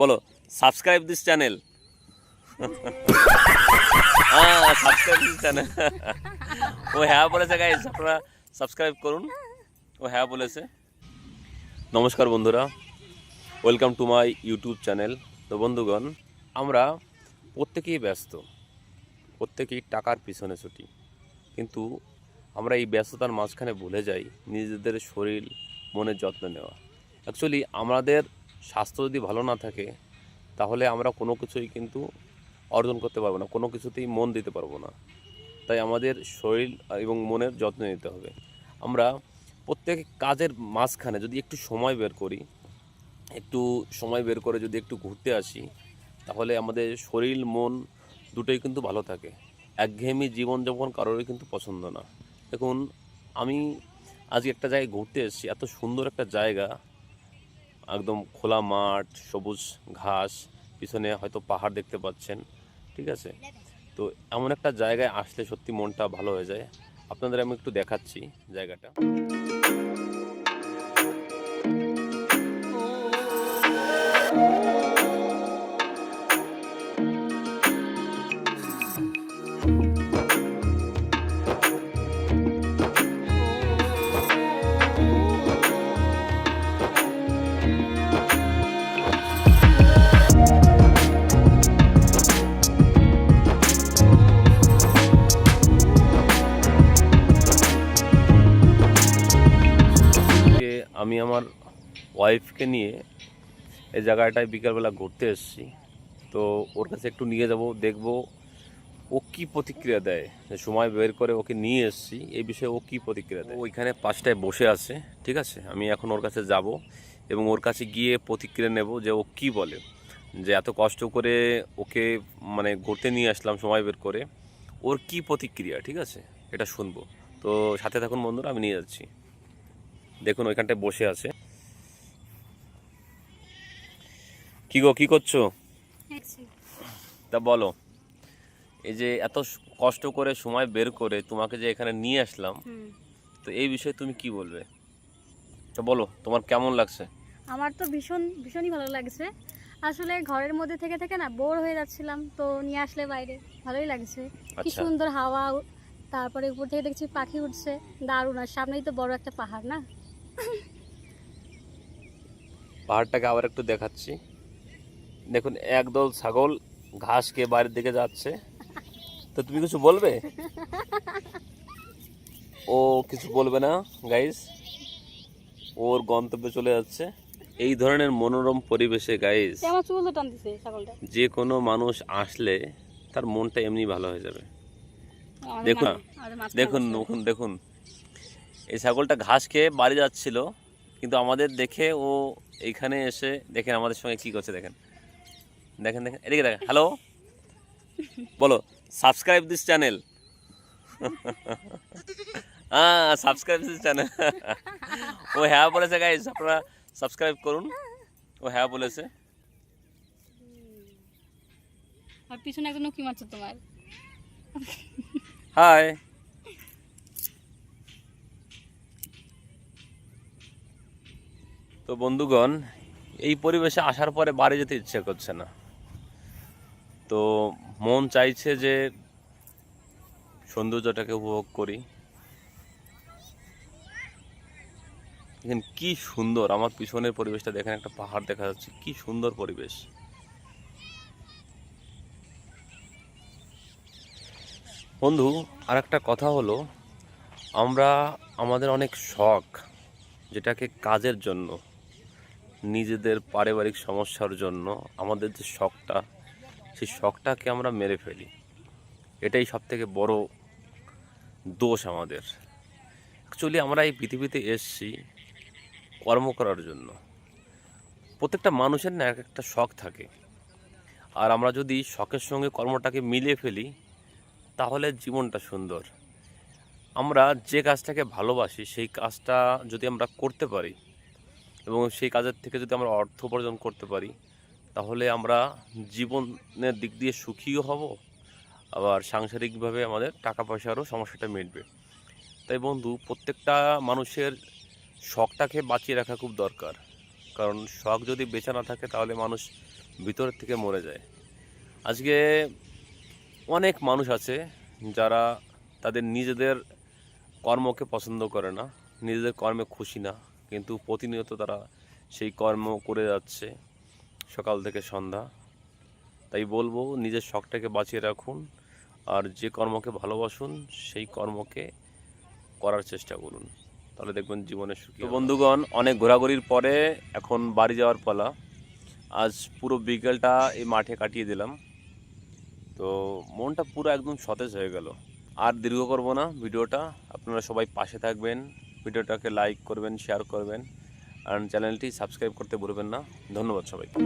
বলো subscribe this channel. Subscribe this channel. ও হ্যাঁ বলেছে গাইস, আপনারা সাবস্ক্রাইব করুন। ও হ্যাঁ বলেছে। নমস্কার বন্ধুরা, welcome to my YouTube channel. তো বন্ধুগণ, আমরা প্রত্যেকেই ব্যস্ত, প্রত্যেকেই টাকার পিছনে ছুটি, কিন্তু আমরা এই ব্যস্ততার মাঝখানে ভুলে যাই নিজেদের শরীর মনের যত্ন নেওয়া। অ্যাকচুয়ালি আমাদের স্বাস্থ্য যদি ভালো না থাকে তাহলে আমরা কোনো কিছুই কিন্তু অর্জন করতে পারবো না, কোনো কিছুতেই মন দিতে পারবো না। তাই আমাদের শরীর এবং মনের যত্ন নিতে হবে। আমরা প্রত্যেক কাজের মাঝখানে যদি একটু সময় বের করি, একটু সময় বের করে যদি একটু ঘুরতে আসি, তাহলে আমাদের শরীর মন দুটোই কিন্তু ভালো থাকে। একঘেয়েমি জীবনযাপন কারোরই কিন্তু পছন্দ না। দেখুন, আমি আজকে একটা জায়গায় ঘুরতে এসেছি, এত সুন্দর একটা জায়গা, একদম খোলা মাঠ, সবুজ ঘাস, পিছনে হয়তো পাহাড় দেখতে পাচ্ছেন, ঠিক আছে? তো এমন একটা জায়গায় আসলে সত্যি মনটা ভালো হয়ে যায়। আপনাদের আমি একটু দেখাচ্ছি জায়গাটা। আমি আমার ওয়াইফকে নিয়ে এই জায়গাটায় বিকালবেলা ঘুরতে এসেছি। তো ওর কাছে একটু নিয়ে যাব, দেখব ও কী প্রতিক্রিয়া দেয়। যে সময় বের করে ওকে নিয়ে এসেছি, এই বিষয়ে ও কী প্রতিক্রিয়া দেয়। ও ওইখানে পাশটায় বসে আছে, ঠিক আছে? আমি এখন ওর কাছে যাব এবং ওর কাছে গিয়ে প্রতিক্রিয়া নেব যে ও কী বলে, যে এত কষ্ট করে ওকে মানে ঘুরতে নিয়ে আসলাম সময় বের করে, ওর কী প্রতিক্রিয়া, ঠিক আছে? এটা শুনবো। তো সাথে থাকুন বন্ধুরা, আমি নিয়ে যাচ্ছি। দেখুন ওইখানটায় বসে আছে। কি গো, কি করছো? তা বলো, এই যে এত কষ্ট করে সময় বের করে তোমাকে যে এখানে নিয়ে আসলাম, তো এই বিষয়ে তুমি কি বলবে? তো বলো, তোমার কেমন লাগছে? আমার তো ভীষণই ভালো লাগছে। আসলে ঘরের মধ্যে থেকে থেকে না বোর হয়ে যাচ্ছিলাম, তো নিয়ে আসলে বাইরে ভালোই লাগছে। কি আচ্ছা, সুন্দর হাওয়া, তারপরে উপর থেকে দেখছি পাখি উঠছে, দারুণ। আর সামনেই তো বড় একটা পাহাড় না। পাহাড়টাকে আবার একটু দেখাচ্ছি। দেখুন, একদল ছাগল ঘাস খেয়ে বাড়ির দিকে যাচ্ছে। তো তুমি কিছু বলবে? ও কিছু বলবে না গাইস, ওর গন্তব্যে চলে যাচ্ছে। এই ধরনের মনোরম পরিবেশে গাইস আমার চুল তো টানতেছে ছাগলটা। যে কোনো মানুষ আসলে তার মনটা এমনি ভালো হয়ে যাবে। দেখুন না, দেখুন দেখুন দেখুন, এই ছাগলটা ঘাস খেয়ে বাড়ি যাচ্ছিল, কিন্তু আমাদের দেখে ও এইখানে এসে দেখেন আমাদের সঙ্গে কি করছে। দেখেন দেখেন দেখেন, এদিকে দেখেন। হ্যালো, বলো subscribe this channel. Subscribe this channel. ও হ্যাঁ বলেছে গাইস, আপনারা সাবস্ক্রাইব করুন। ও হ্যাঁ বলেছে। আর পিছনে একজন কি মারছে তোমার? হাই। তো বন্ধুগণ, এই পরিবেশে আসার পরে বাড়ি যেতে ইচ্ছে করছে না। তো মন চাইছে যে সৌন্দর্যটাকে উপভোগ করি। দেখেন কি সুন্দর, আমার পিছনের পরিবেশটা দেখেন, একটা পাহাড় দেখা যাচ্ছে, কি সুন্দর পরিবেশ। বন্ধু, আর একটা কথা হলো, আমরা আমাদের অনেক শখ, যেটাকে কাজের জন্য, নিজেদের পারিবারিক সমস্যার জন্য আমাদের যে শখটা, সেই শখটাকে আমরা মেরে ফেলি। এটাই সব থেকে বড় দোষ আমাদের। অ্যাকচুয়ালি আমরা এই পৃথিবীতে এসেছি কর্ম করার জন্য। প্রত্যেকটা মানুষের না এক একটা শখ থাকে, আর আমরা যদি শখের সঙ্গে কর্মটাকে মিলিয়ে ফেলি তাহলে জীবনটা সুন্দর। আমরা যে কাজটাকে ভালোবাসি সেই কাজটা যদি আমরা করতে পারি এবং সেই কাজের থেকে যদি আমরা অর্থ উপার্জন করতে পারি, তাহলে আমরা জীবনের দিক দিয়ে সুখীও হব, আবার সাংসারিকভাবে আমাদের টাকা পয়সারও সমস্যাটা মিটবে। তাই বন্ধু, প্রত্যেকটা মানুষের শখটাকে বাঁচিয়ে রাখা খুব দরকার। কারণ শখ যদি বেঁচে না থাকে তাহলে মানুষ ভিতর থেকে মরে যায়। আজকে অনেক মানুষ আছে যারা তাদের নিজেদের কর্মকে পছন্দ করে না, নিজেদের কর্মে খুশি না, কিন্তু প্রতিনিয়ত তারা সেই কর্ম করে যাচ্ছে সকাল থেকে সন্ধ্যা। তাই বলবো নিজের শখটাকে বাঁচিয়ে রাখুন, আর যে কর্মকে ভালোবাসুন সেই কর্মকে করার চেষ্টা করুন, তাহলে দেখবেন জীবনে সুখী। তো বন্ধুগণ, অনেক ঘোরাঘুরির পরে এখন বাড়ি যাওয়ার পালা। আজ পুরো বিকেলটা এই মাঠে কাটিয়ে দিলাম, তো মনটা পুরো একদম সতেজ হয়ে গেল। আর দীর্ঘ করব না ভিডিওটা, আপনারা সবাই পাশে থাকবেন, ভিডিওটাকে লাইক করবেন, শেয়ার করবেন, আর চ্যানেলটি সাবস্ক্রাইব করতে ভুলবেন না। ধন্যবাদ সবাইকে।